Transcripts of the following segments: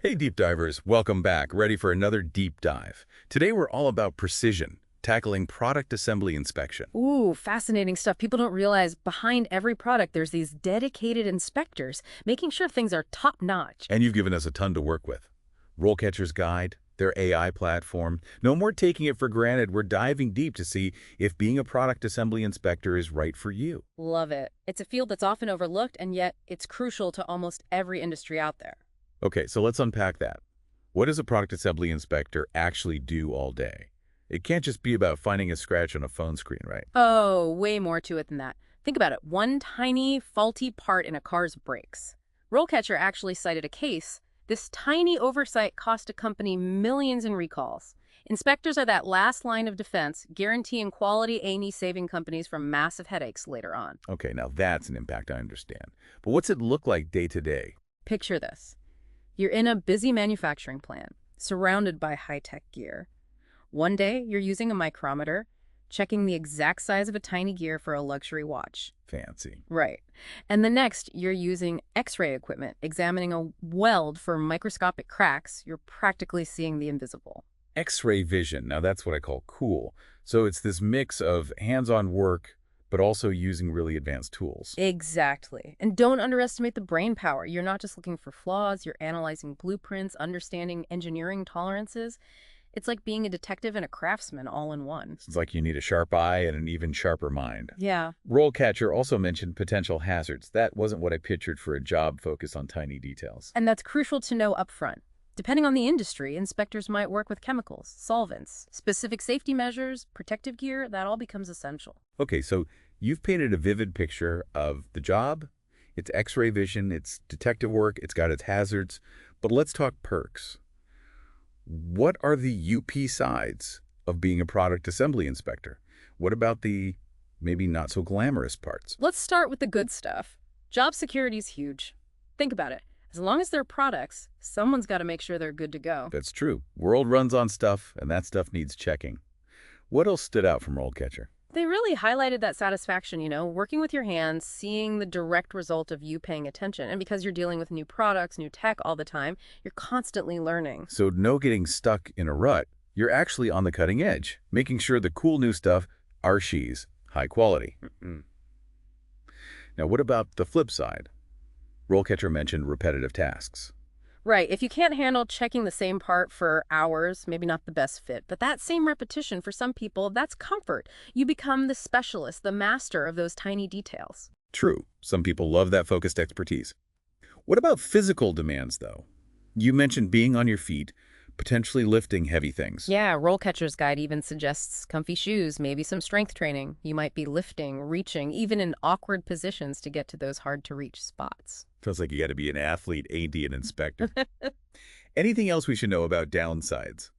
Hey deep divers, welcome back, ready for another deep dive. Today we're all about precision, tackling product assembly inspection. Ooh, fascinating stuff. People don't realize behind every product there's these dedicated inspectors making sure things are top-notch. And you've given us a ton to work with. RoleCatcher's Guide, their AI platform. No more taking it for granted, we're diving deep to see if being a product assembly inspector is right for you. Love it. It's a field that's often overlooked, and yet it's crucial to almost every industry out there. Okay, so let's unpack that. What does a product assembly inspector actually do all day? It can't just be about finding a scratch on a phone screen, right? Oh, way more to it than that. Think about it. One tiny, faulty part in a car's brakes. RoleCatcher actually cited a case. This tiny oversight cost a company millions in recalls. Inspectors are that last line of defense, guaranteeing quality A&E, saving companies from massive headaches later on. Okay, now that's an impact I understand. But what's it look like day to day? Picture this. You're in a busy manufacturing plant, surrounded by high-tech gear. One day, you're using a micrometer, checking the exact size of a tiny gear for a luxury watch. Fancy. Right. And the next, you're using X-ray equipment, examining a weld for microscopic cracks. You're practically seeing the invisible. X-ray vision, now that's what I call cool. So it's this mix of hands-on work, but also using really advanced tools. Exactly. And don't underestimate the brain power. You're not just looking for flaws, you're analyzing blueprints, understanding engineering tolerances. It's like being a detective and a craftsman all in one. It's like you need a sharp eye and an even sharper mind. Yeah. RoleCatcher also mentioned potential hazards. That wasn't what I pictured for a job focused on tiny details. And that's crucial to know upfront. Depending on the industry, inspectors might work with chemicals, solvents, specific safety measures, protective gear. That all becomes essential. Okay, so you've painted a vivid picture of the job. It's X-ray vision, it's detective work, it's got its hazards. But let's talk perks. What are the UP sides of being a product assembly inspector? What about the maybe not so glamorous parts? Let's start with the good stuff. Job security is huge. Think about it. As long as they're products, someone's got to make sure they're good to go. That's true. World runs on stuff, and that stuff needs checking. What else stood out from RoleCatcher? They really highlighted that satisfaction, working with your hands, seeing the direct result of you paying attention. And because you're dealing with new products, new tech all the time, you're constantly learning. So no getting stuck in a rut. You're actually on the cutting edge, making sure the cool new stuff, our she's, high quality. Now, what about the flip side? RoleCatcher mentioned repetitive tasks. Right. If you can't handle checking the same part for hours, maybe not the best fit. But that same repetition, for some people, that's comfort. You become the specialist, the master of those tiny details. True. Some people love that focused expertise. What about physical demands, though? You mentioned being on your feet, potentially lifting heavy things. Yeah, RoleCatcher's Guide even suggests comfy shoes, maybe some strength training. You might be lifting, reaching, even in awkward positions to get to those hard-to-reach spots. Feels like you got to be an athlete, ain't an inspector. Anything else we should know about downsides?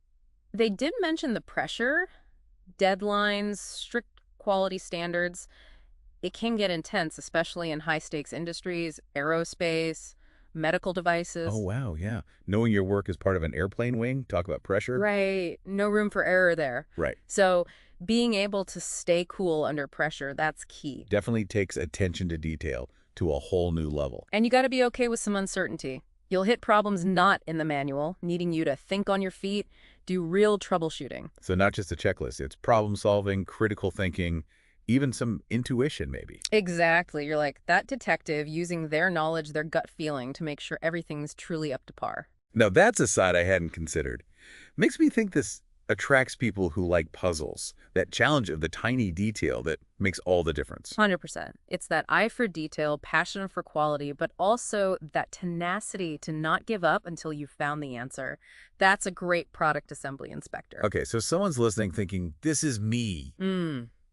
They did mention the pressure, deadlines, strict quality standards. It can get intense, especially in high-stakes industries, aerospace, medical devices. Oh, wow, yeah. Knowing your work is part of an airplane wing, talk about pressure. Right. No room for error there. Right. So being able to stay cool under pressure, that's key. Definitely takes attention to detail to a whole new level. And you got to be okay with some uncertainty. You'll hit problems not in the manual, needing you to think on your feet, do real troubleshooting. So not just a checklist, it's problem solving, critical thinking, even some intuition maybe. Exactly. You're like that detective using their knowledge, their gut feeling to make sure everything's truly up to par. Now that's a side I hadn't considered. Makes me think this attracts people who like puzzles, that challenge of the tiny detail that makes all the difference. 100%. It's that eye for detail, passion for quality, but also that tenacity to not give up until you've found the answer. That's a great product assembly inspector. Okay, so someone's listening thinking, this is me.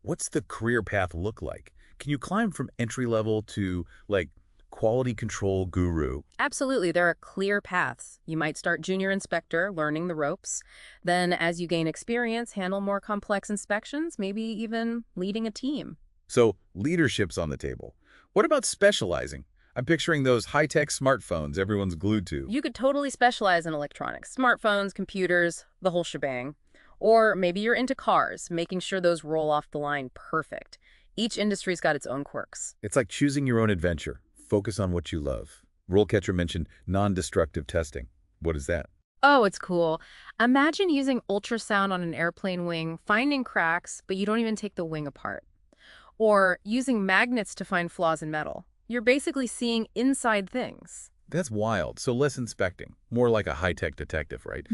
What's the career path look like? Can you climb from entry level to, like, quality control guru? Absolutely. There are clear paths. You might start junior inspector, learning the ropes. Then as you gain experience, handle more complex inspections, maybe even leading a team. So leadership's on the table. What about specializing? I'm picturing those high-tech smartphones everyone's glued to. You could totally specialize in electronics, smartphones, computers, the whole shebang. Or maybe you're into cars, making sure those roll off the line perfect. Each industry's got its own quirks. It's like choosing your own adventure. Focus on what you love. RoleCatcher mentioned non-destructive testing. What is that? Oh, it's cool. Imagine using ultrasound on an airplane wing, finding cracks, but you don't even take the wing apart. Or using magnets to find flaws in metal. You're basically seeing inside things. That's wild. So less inspecting, more like a high-tech detective, right?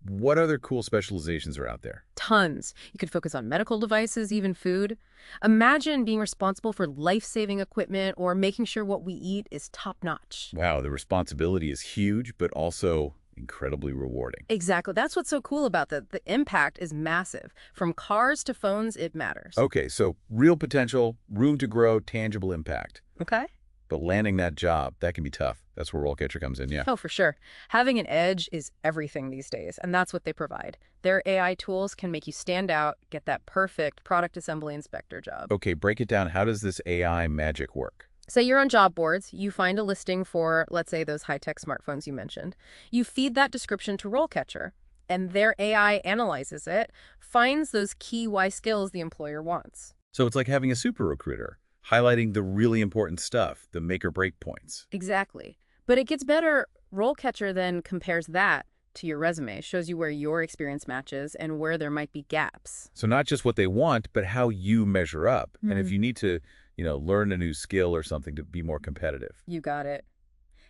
What other cool specializations are out there? Tons. You could focus on medical devices, even food. Imagine being responsible for life-saving equipment or making sure what we eat is top-notch. Wow, the responsibility is huge, but also incredibly rewarding. Exactly. That's what's so cool about that. The impact is massive. From cars to phones, it matters. Okay, so real potential, room to grow, tangible impact. Okay. But landing that job, that can be tough. That's where RoleCatcher comes in, yeah. Oh, for sure. Having an edge is everything these days, and that's what they provide. Their AI tools can make you stand out, get that perfect product assembly inspector job. Okay, break it down. How does this AI magic work? Say you're on job boards, you find a listing for, let's say, those high-tech smartphones you mentioned. You feed that description to RoleCatcher, and their AI analyzes it, finds those key Y skills the employer wants. So it's like having a super recruiter, highlighting the really important stuff, the make or break points. Exactly. But it gets better. RoleCatcher then compares that to your resume, shows you where your experience matches and where there might be gaps. So not just what they want, but how you measure up. And if you need to, learn a new skill or something to be more competitive. You got it.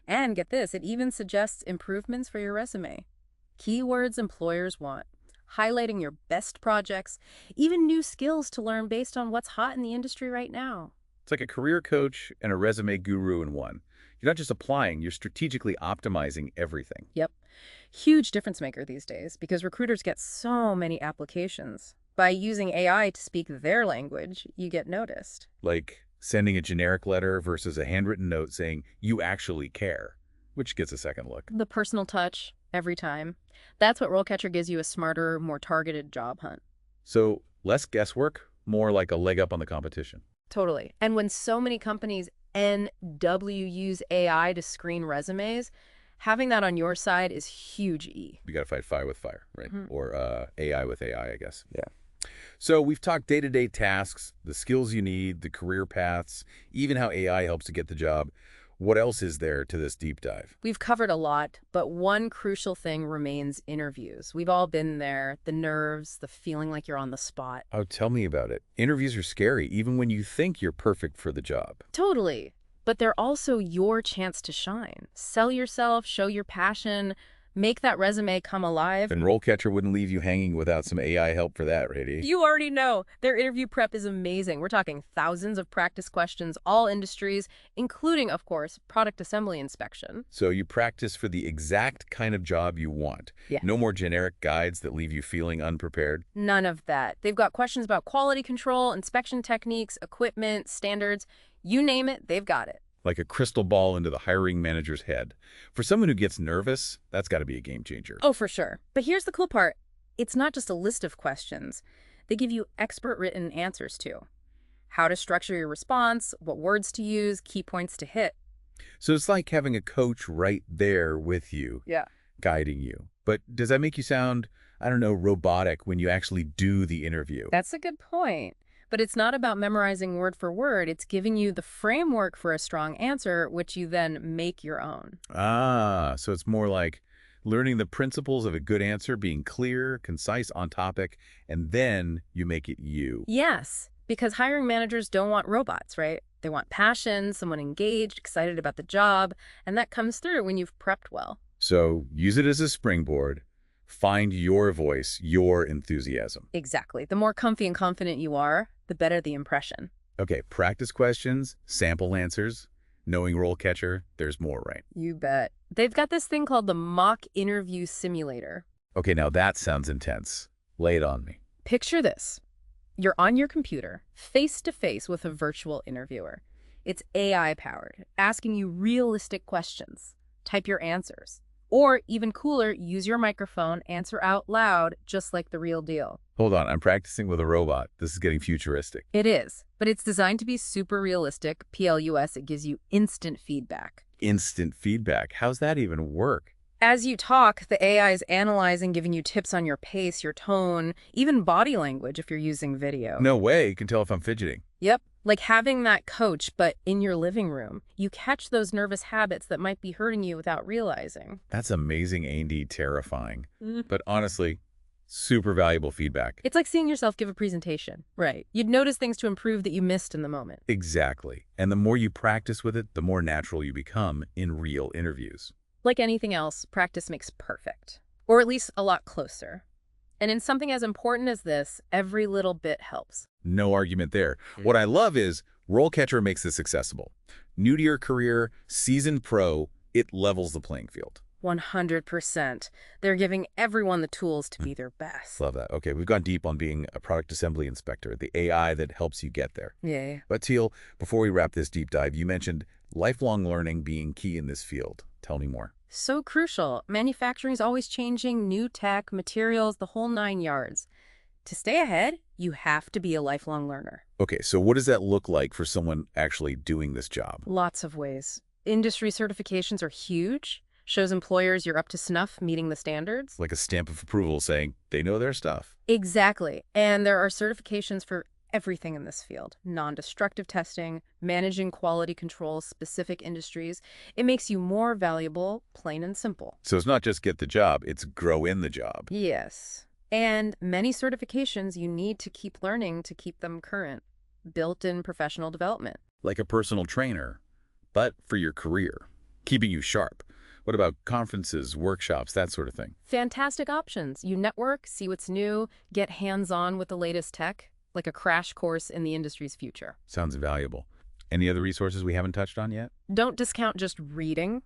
And get this, it even suggests improvements for your resume. Keywords employers want, highlighting your best projects, even new skills to learn based on what's hot in the industry right now. It's like a career coach and a resume guru in one. You're not just applying, you're strategically optimizing everything. Yep. Huge difference maker these days because recruiters get so many applications. By using AI to speak their language, you get noticed. Like sending a generic letter versus a handwritten note saying, you actually care, which gets a second look. The personal touch, every time. That's what RoleCatcher gives you, a smarter, more targeted job hunt. So less guesswork, more like a leg up on the competition. Totally. And when so many companies NW use AI to screen resumes, having that on your side is huge E. You got to fight fire with fire, right? Or AI with AI, I guess. Yeah. So we've talked day-to-day tasks, the skills you need, the career paths, even how AI helps to get the job. What else is there to this deep dive? We've covered a lot, but one crucial thing remains: interviews. We've all been there, the nerves, the feeling like you're on the spot. Oh, tell me about it. Interviews are scary, even when you think you're perfect for the job. Totally. But they're also your chance to shine. Sell yourself, show your passion, make that resume come alive. And RoleCatcher wouldn't leave you hanging without some AI help for that, right? You already know. Their interview prep is amazing. We're talking thousands of practice questions, all industries, including, of course, product assembly inspection. So you practice for the exact kind of job you want. Yeah. No more generic guides that leave you feeling unprepared. None of that. They've got questions about quality control, inspection techniques, equipment, standards. You name it, they've got it. Like a crystal ball into the hiring manager's head. For someone who gets nervous, that's got to be a game changer. Oh, for sure. But here's the cool part. It's not just a list of questions. They give you expert written answers too. How to structure your response, what words to use, key points to hit. So it's like having a coach right there with you, guiding you. But does that make you sound, I don't know, robotic when you actually do the interview? That's a good point. But it's not about memorizing word for word. It's giving you the framework for a strong answer, which you then make your own. Ah, so it's more like learning the principles of a good answer, being clear, concise, on topic, and then you make it you. Yes, because hiring managers don't want robots, right? They want passion, someone engaged, excited about the job, and that comes through when you've prepped well. So use it as a springboard. Find your voice, your enthusiasm. Exactly. The more comfy and confident you are, the better the impression. Okay, practice questions, sample answers. Knowing RoleCatcher, there's more, right? You bet. They've got this thing called the mock interview simulator. Okay, now that sounds intense. Lay it on me. Picture this. You're on your computer, face to face with a virtual interviewer. It's AI powered, asking you realistic questions. Type your answers. Or, even cooler, use your microphone, answer out loud, just like the real deal. Hold on, I'm practicing with a robot. This is getting futuristic. It is, but it's designed to be super realistic. PLUS, it gives you instant feedback. Instant feedback? How's that even work? As you talk, the AI is analyzing, giving you tips on your pace, your tone, even body language if you're using video. No way, you can tell if I'm fidgeting. Yep, Like having that coach, but in your living room. You catch those nervous habits that might be hurting you without realizing. That's amazing and indeed terrifying. But honestly, super valuable feedback. It's like seeing yourself give a presentation. Right. You'd notice things to improve that you missed in the moment. Exactly. And the more you practice with it, the more natural you become in real interviews. Like anything else, practice makes perfect. Or at least a lot closer. And in something as important as this, every little bit helps. No argument there. What I love is RoleCatcher makes this accessible. New to your career, seasoned pro, it levels the playing field. 100%. They're giving everyone the tools to be their best. Love that. Okay, we've gone deep on being a product assembly inspector, the AI that helps you get there. Yeah. But Teal, before we wrap this deep dive, you mentioned lifelong learning being key in this field. Tell me more. So crucial. Manufacturing is always changing, new tech, materials, the whole 9 yards. To stay ahead, you have to be a lifelong learner. Okay, so what does that look like for someone actually doing this job? Lots of ways. Industry certifications are huge. Shows employers you're up to snuff, meeting the standards. Like a stamp of approval saying they know their stuff. Exactly. And there are certifications for everything in this field. Non-destructive testing, managing quality control, specific industries. It makes you more valuable, plain and simple. So it's not just get the job, it's grow in the job. Yes. And many certifications you need to keep learning to keep them current. Built-in professional development. Like a personal trainer, but for your career, keeping you sharp. What about conferences, workshops, that sort of thing? Fantastic options. You network, see what's new, get hands-on with the latest tech, like a crash course in the industry's future. Sounds valuable. Any other resources we haven't touched on yet? Don't discount just reading.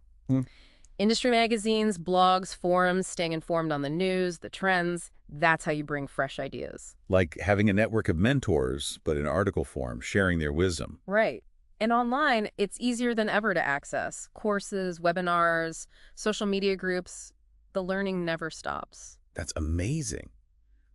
Industry magazines, blogs, forums, staying informed on the news, the trends. That's how you bring fresh ideas. Like having a network of mentors, but in article form, sharing their wisdom. Right. And online, it's easier than ever to access. Courses, webinars, social media groups. The learning never stops. That's amazing.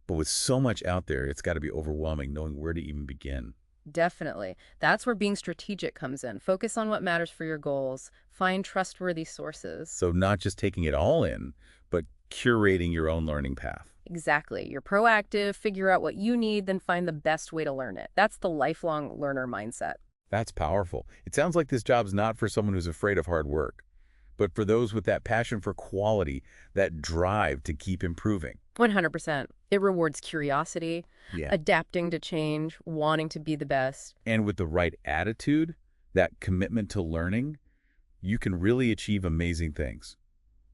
But with so much out there, it's got to be overwhelming knowing where to even begin. Definitely. That's where being strategic comes in. Focus on what matters for your goals. Find trustworthy sources. So not just taking it all in, but curating your own learning path. Exactly. You're proactive, figure out what you need, then find the best way to learn it. That's the lifelong learner mindset. That's powerful. It sounds like this job's not for someone who's afraid of hard work, but for those with that passion for quality, that drive to keep improving. 100%. It rewards curiosity, Yeah. adapting to change, wanting to be the best. And with the right attitude, that commitment to learning, you can really achieve amazing things.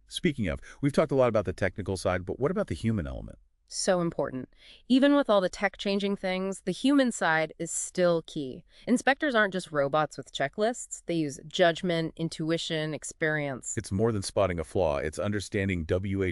Speaking of, we've talked a lot about the technical side, but what about the human element? So important. Even with all the tech-changing things, the human side is still key. Inspectors aren't just robots with checklists. They use judgment, intuition, experience. It's more than spotting a flaw. It's understanding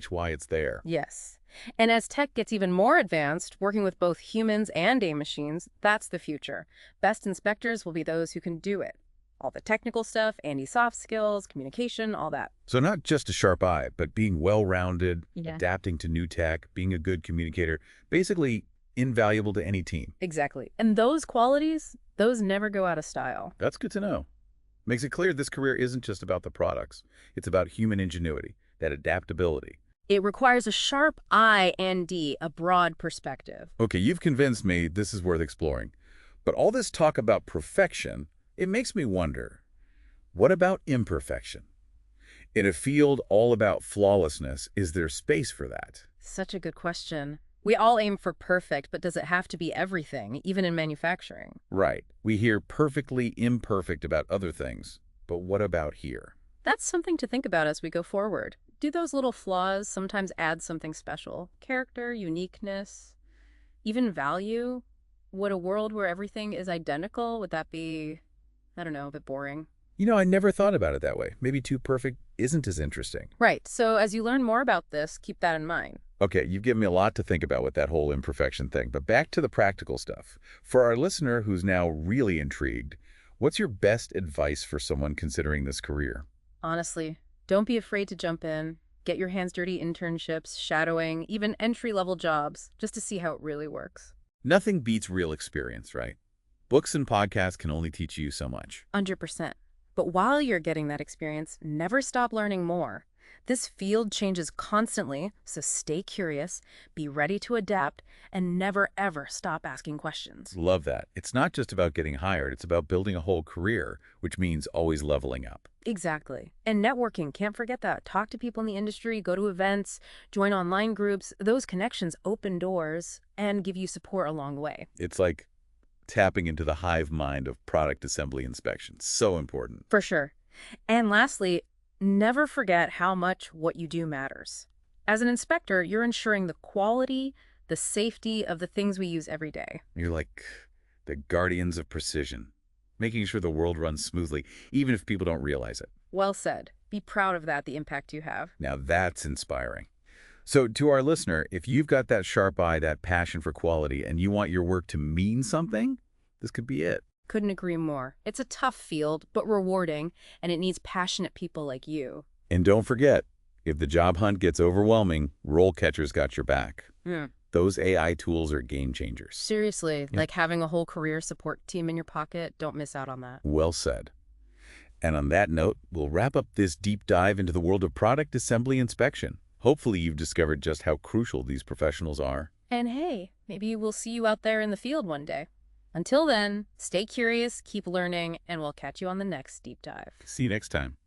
why it's there. Yes. And as tech gets even more advanced, working with both humans and AI machines, that's the future. Best inspectors will be those who can do it. All the technical stuff, soft skills, communication, all that. So not just a sharp eye, but being well-rounded, Yeah. adapting to new tech, being a good communicator, basically invaluable to any team. Exactly. And those qualities, those never go out of style. That's good to know. Makes it clear this career isn't just about the products. It's about human ingenuity, that adaptability. It requires a sharp eye and a broad perspective. Okay, you've convinced me this is worth exploring. But all this talk about perfection, it makes me wonder, what about imperfection? In a field all about flawlessness, is there space for that? Such a good question. We all aim for perfect, but does it have to be everything, even in manufacturing? Right. We hear perfectly imperfect about other things, but what about here? That's something to think about as we go forward. Do those little flaws sometimes add something special? Character, uniqueness, even value? Would a world where everything is identical, would that be, I don't know, a bit boring? You know, I never thought about it that way. Maybe too perfect isn't as interesting. Right. So as you learn more about this, keep that in mind. Okay, you've given me a lot to think about with that whole imperfection thing, but back to the practical stuff. For our listener who's now really intrigued, what's your best advice for someone considering this career? Honestly, don't be afraid to jump in. Get your hands dirty internships, shadowing, even entry-level jobs, just to see how it really works. Nothing beats real experience, right? Books and podcasts can only teach you so much. 100%. But while you're getting that experience, never stop learning more. This field changes constantly, so stay curious, be ready to adapt, and never ever stop asking questions. Love that. It's not just about getting hired, it's about building a whole career, which means always leveling up. Exactly. And networking, can't forget that. Talk to people in the industry, go to events, join online groups. Those connections open doors and give you support along the way. It's like tapping into the hive mind of product assembly inspection. So important. For sure. And lastly, never forget how much what you do matters. As an inspector, you're ensuring the quality, the safety of the things we use every day. You're like the guardians of precision, making sure the world runs smoothly, even if people don't realize it. Well said. Be proud of that, the impact you have. Now that's inspiring. So to our listener, if you've got that sharp eye, that passion for quality, and you want your work to mean something, this could be it. Couldn't agree more. It's a tough field, but rewarding, and it needs passionate people like you. And don't forget, if the job hunt gets overwhelming, RoleCatcher's got your back. Hmm. Those AI tools are game changers. Seriously, like having a whole career support team in your pocket, don't miss out on that. Well said. And on that note, we'll wrap up this deep dive into the world of product assembly inspection. Hopefully you've discovered just how crucial these professionals are. And hey, maybe we'll see you out there in the field one day. Until then, stay curious, keep learning, and we'll catch you on the next deep dive. See you next time.